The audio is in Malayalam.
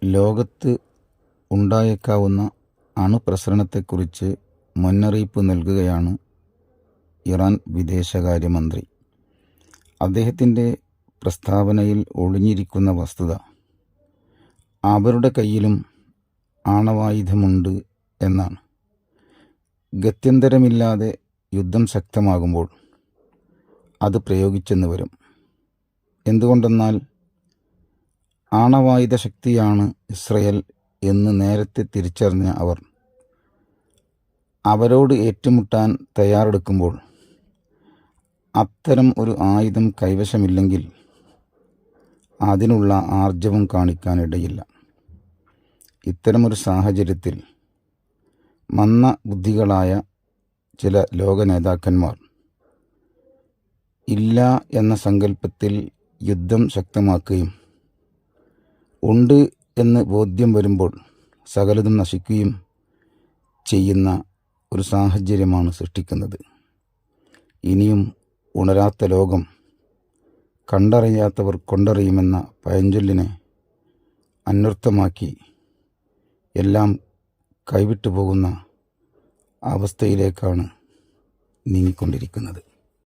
ലോകത്ത് ഉണ്ടായേക്കാവുന്ന അണുപ്രസരണത്തെക്കുറിച്ച് മുന്നറിയിപ്പ് നൽകുകയാണ് ഇറാൻ വിദേശകാര്യമന്ത്രി. അദ്ദേഹത്തിൻ്റെ പ്രസ്താവനയിൽ ഒളിഞ്ഞിരിക്കുന്ന വസ്തുത അവരുടെ കയ്യിലും ആണവായുധമുണ്ട് എന്നാണ്. ഗത്യന്തരമില്ലാതെ യുദ്ധം ശക്തമാകുമ്പോൾ അത് പ്രയോഗിച്ചെന്ന് വരും. എന്തുകൊണ്ടെന്നാൽ ആണവായുധ ശക്തിയാണ് ഇസ്രയേൽ എന്ന് നേരത്തെ തിരിച്ചറിഞ്ഞ അവരോട് ഏറ്റുമുട്ടാൻ തയ്യാറെടുക്കുമ്പോൾ അത്തരം ഒരു ആയുധം കൈവശമില്ലെങ്കിൽ അതിനുള്ള ആർജവം കാണിക്കാനിടയില്ല. ഇത്തരമൊരു സാഹചര്യത്തിൽ മന്ദബുദ്ധികളായ ചില ലോക നേതാക്കന്മാർ ഇല്ല എന്ന സങ്കല്പത്തിൽ യുദ്ധം ശക്തമാക്കുകയും ഉണ്ട് എന്ന് ബോധ്യം വരുമ്പോൾ സകലതും നശിക്കുകയും ചെയ്യുന്ന ഒരു സാഹചര്യമാണ് സൃഷ്ടിക്കുന്നത്. ഇനിയും ഉണരാത്ത ലോകം കണ്ടറിയാത്തവർ കൊണ്ടറിയുമെന്ന പഴഞ്ചൊല്ലിനെ അന്വർത്ഥമാക്കി എല്ലാം കൈവിട്ടു പോകുന്ന അവസ്ഥയിലേക്കാണ് നീങ്ങിക്കൊണ്ടിരിക്കുന്നത്.